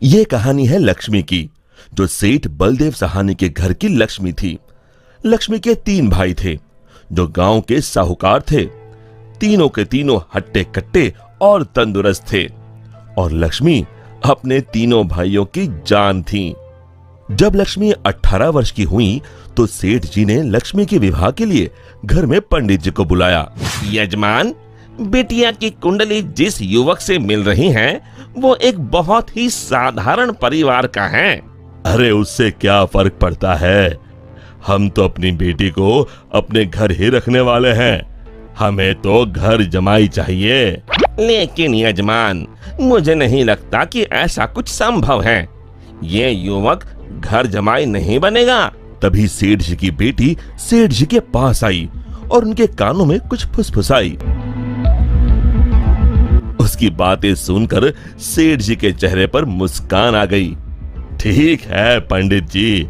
ये कहानी है लक्ष्मी की, जो सेठ बलदेव सहानी के घर की लक्ष्मी थी। लक्ष्मी के 3 भाई थे, जो गांव के साहूकार थे। तीनों के तीनों हट्टे कट्टे और तंदुरुस्त थे, और लक्ष्मी अपने तीनों भाइयों की जान थी। जब लक्ष्मी 18 वर्ष की हुई तो सेठ जी ने लक्ष्मी के विवाह के लिए घर में पंडित जी को बुलाया। यजमान, बिटिया की कुंडली जिस युवक से मिल रही है वो एक बहुत ही साधारण परिवार का है। अरे उससे क्या फर्क पड़ता है, हम तो अपनी बेटी को अपने घर ही रखने वाले हैं। हमें तो घर जमाई चाहिए। लेकिन यजमान, मुझे नहीं लगता कि ऐसा कुछ संभव है। ये युवक घर जमाई नहीं बनेगा। तभी सेठ जी की बेटी सेठ जी के पास आई और उनके कानों में कुछ फुसफुसाई। उसकी बातें सुनकर सेठ जी के चेहरे पर मुस्कान आ गई। ठीक है पंडित जी,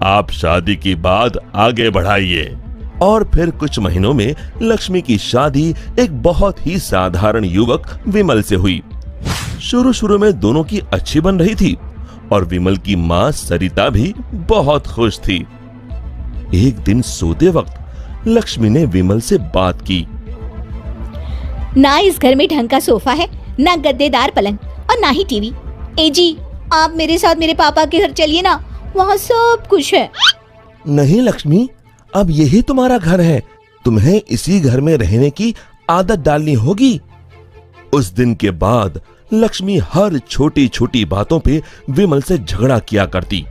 आप शादी की बात आगे बढ़ाइए। और फिर कुछ महीनों में लक्ष्मी की शादी एक बहुत ही साधारण युवक विमल से हुई। शुरू में दोनों की अच्छी बन रही थी और विमल की मां सरिता भी बहुत खुश थी। एक दिन सोते वक्त लक्ष्मी ने विमल से बात की। ना इस घर में ढंग का सोफा है, ना गद्देदार पलंग और ना ही टीवी। ए जी, आप मेरे साथ मेरे पापा के घर चलिए ना, वहाँ सब कुछ है। नहीं लक्ष्मी, अब यही तुम्हारा घर है, तुम्हें इसी घर में रहने की आदत डालनी होगी। उस दिन के बाद लक्ष्मी हर छोटी छोटी बातों पे विमल से झगड़ा किया करती।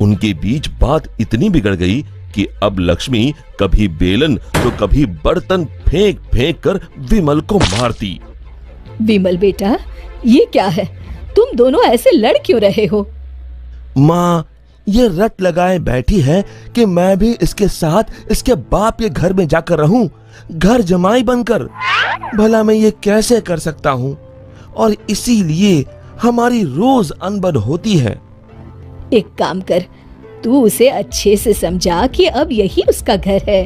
उनके बीच बात इतनी बिगड़ गई कि अब लक्ष्मी कभी बेलन तो कभी बर्तन फेंक फेंक कर विमल को मारती। विमल बेटा, ये क्या है? तुम दोनों ऐसे लड़ क्यों रहे हो? माँ, ये रट लगाए बैठी है कि मैं भी इसके साथ इसके बाप के घर में जाकर रहूं, घर जमाई बनकर। भला मैं ये कैसे कर सकता हूँ? और इसीलिए हमारी रोज अनबन होती है। एक काम कर, तू उसे अच्छे से समझा कि अब यही उसका घर है।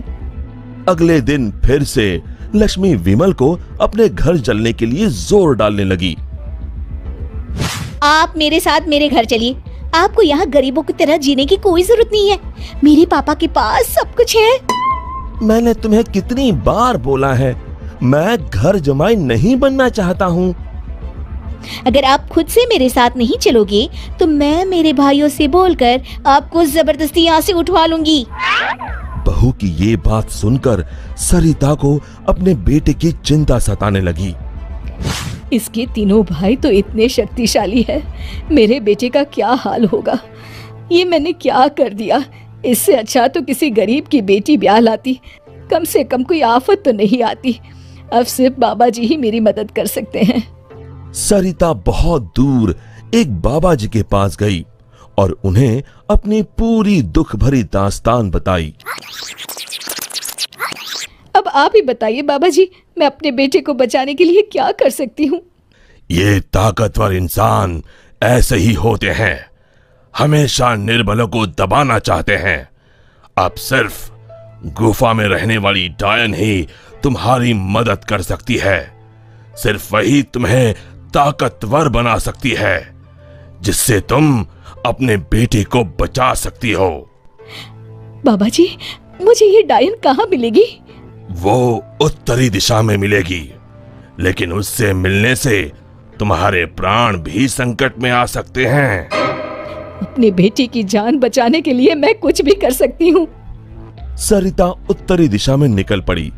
अगले दिन फिर से लक्ष्मी विमल को अपने घर चलने के लिए जोर डालने लगी। आप मेरे साथ मेरे घर चलिए। आपको यहाँ गरीबों की तरह जीने की कोई जरूरत नहीं है। मेरे पापा के पास सब कुछ है। मैंने तुम्हें कितनी बार बोला है, मैं घर जमाई नहीं बनना चाहता हूँ। अगर आप खुद से मेरे साथ नहीं चलोगे तो मैं मेरे भाइयों से बोलकर आपको जबरदस्ती यहाँ से उठवा लूंगी। बहू की ये बात सुनकर सरिता को अपने बेटे की चिंता सताने लगी। इसके तीनों भाई तो इतने शक्तिशाली है, मेरे बेटे का क्या हाल होगा? ये मैंने क्या कर दिया? इससे अच्छा तो किसी गरीब की बेटी ब्याह लाती, कम से कम कोई आफत तो नहीं आती। अब सिर्फ बाबा जी ही मेरी मदद कर सकते हैं। सरिता बहुत दूर एक बाबा जी के पास गई और उन्हें अपनी पूरी दुख भरी दास्तान बताई। अब आप ही बताइए बाबा जी, मैं अपने बेटे को बचाने के लिए क्या कर सकती हूँ? ये ताकतवर इंसान ऐसे ही होते हैं, हमेशा निर्बलों को दबाना चाहते हैं। अब सिर्फ गुफा में रहने वाली डायन ही तुम्हारी मदद कर सकती है। सिर्फ वही तुम्हें ताकतवर बना सकती है, जिससे तुम अपने बेटे को बचा सकती हो। बाबा जी, मुझे ये डायन कहाँ मिलेगी? वो उत्तरी दिशा में मिलेगी, लेकिन उससे मिलने से तुम्हारे प्राण भी संकट में आ सकते हैं। अपने बेटी की जान बचाने के लिए मैं कुछ भी कर सकती हूँ। सरिता उत्तरी दिशा में निकल पड़ी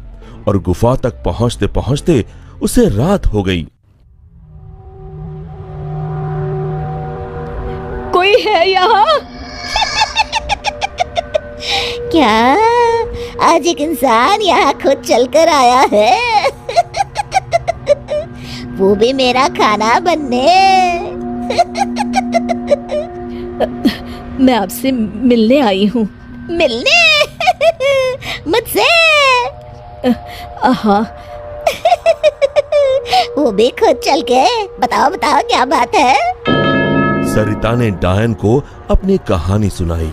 और गुफा तक पहुंचते पहुंचते उसे रात हो गई। कोई है यहाँ? क्या आज एक इंसान यहाँ खुद चलकर आया है? वो भी मेरा खाना बनने। मैं आपसे मिलने आई हूँ। मिलने? मुझसे? हाँ। वो भी खुद चल के? बताओ बताओ क्या बात है? सरिता ने डायन को अपनी कहानी सुनाई।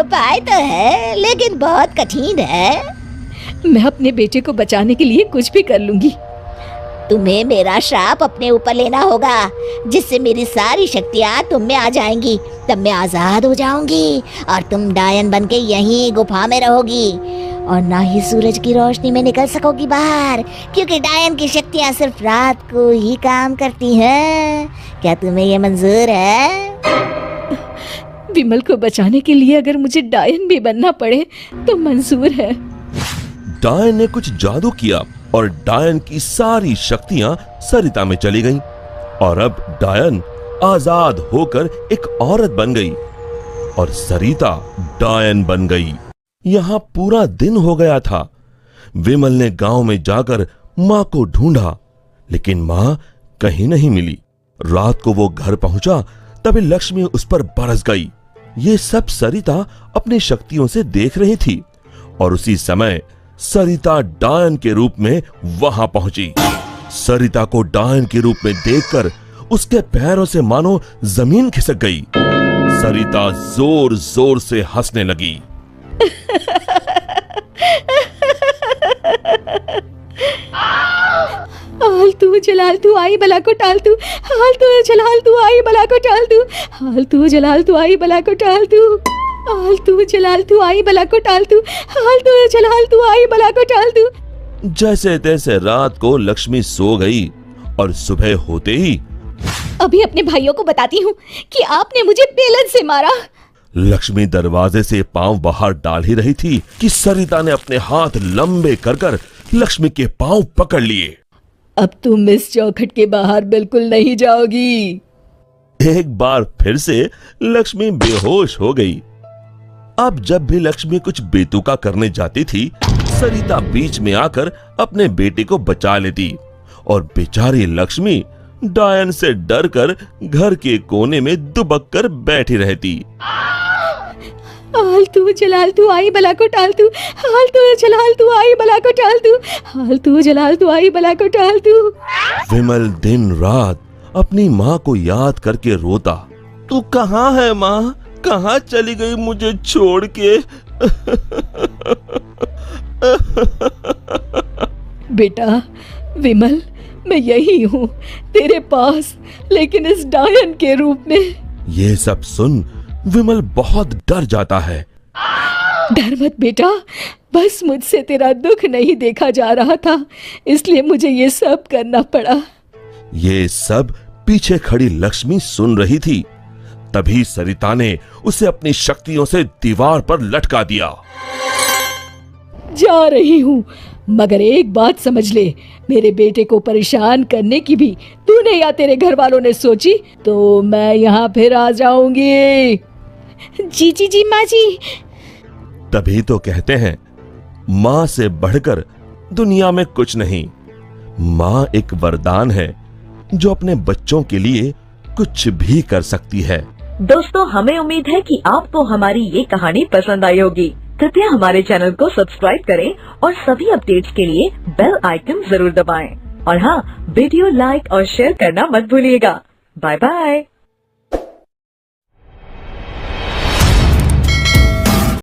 उपाय तो है, लेकिन बहुत कठिन है। मैं अपने बेटे को बचाने के लिए कुछ भी कर लूंगी। तुम्हें मेरा श्राप अपने ऊपर लेना होगा, जिससे मेरी सारी शक्तियाँ तुम में आ जाएंगी। तब मैं आजाद हो जाऊंगी और तुम डायन बनके यहीं गुफा में रहोगी और ना ही सूरज की रोशनी में निकल सकोगी बाहर, क्योंकि डायन की शक्तियाँ सिर्फ रात को ही काम करती हैं। क्या तुम्हें ये मंजूर है? विमल को बचाने के लिए अगर मुझे डायन भी बनना पड़े तो मंजूर है। डायन ने कुछ जादू किया और डायन की सारी शक्तियां सरिता में चली गईं और अब डायन आजाद होकर एक औरत बन गई और सरिता डायन बन गई। यहां पूरा दिन हो गया था। विमल ने गांव में जाकर मां को ढूंढा, लेकिन मां कहीं नहीं मिली। रात को वो घर पहुंचा तभी लक्ष्मी उस पर बरस गई। ये सब सरिता अपनी शक्तियों से देख रही थी और उसी समय सरिता डायन के रूप में वहां पहुंची। सरिता को डायन के रूप में देखकर उसके पैरों से मानो जमीन खिसक गई। सरिता जोर जोर से हंसने लगी। आलतू जलाल तू आई बला को टाल तू, आलतू जलाल तू आई बला को टाल तू, आलतू जलाल तू आई बला को टाल तू, आलतू जलाल तू आई बला को टाल तू, आलतू जलाल तू आई बला को टाल तू। जैसे तैसे रात को लक्ष्मी सो गई और सुबह होते ही अभी अपने भाइयों को बताती हूँ कि आपने मुझे बेलन से मारा। लक्ष्मी दरवाजे से पांव बाहर डाल ही रही थी कि सरिता ने अपने हाथ लंबे कर कर लक्ष्मी के पांव पकड़ लिए। अब तुम इस चौखट के बाहर बिल्कुल नहीं जाओगी। एक बार फिर से लक्ष्मी बेहोश हो गई। अब जब भी लक्ष्मी कुछ बेतुका करने जाती थी, सरिता बीच में आकर अपने बेटे को बचा लेती और बेचारी लक्ष्मी डायन से डरकर घर के कोने में दुबक कर बैठी रहती। आलतू जलाल तू आई बला को टाल तू, आलतू जलाल तू आई बला को टाल तू, आलतू जलाल तू आई बला को टाल तू। विमल दिन रात अपनी माँ को याद करके रोता। तू कहाँ है माँ? कहाँ चली गई मुझे छोड़ के? बेटा विमल, मैं यही हूँ तेरे पास, लेकिन इस डायन के रूप में। ये सब सुन विमल बहुत डर जाता है। डर मत बेटा, बस मुझसे तेरा दुख नहीं देखा जा रहा था, इसलिए मुझे ये सब करना पड़ा। ये सब पीछे खड़ी लक्ष्मी सुन रही थी। तभी सरिता ने उसे अपनी शक्तियों से दीवार पर लटका दिया। जा रही हूँ, मगर एक बात समझ ले, मेरे बेटे को परेशान करने की भी तूने या तेरे घर वालों ने सोची तो मैं यहाँ फिर आ जाऊंगी। जी माँ जी। तभी तो कहते हैं माँ से बढ़कर दुनिया में कुछ नहीं। माँ एक वरदान है जो अपने बच्चों के लिए कुछ भी कर सकती है। दोस्तों, हमें उम्मीद है कि आपको हमारी ये कहानी पसंद आई होगी। कृपया हमारे चैनल को सब्सक्राइब करें और सभी अपडेट्स के लिए बेल आइकन जरूर दबाएं। और हाँ, वीडियो लाइक और शेयर करना मत भूलिएगा। Bye bye.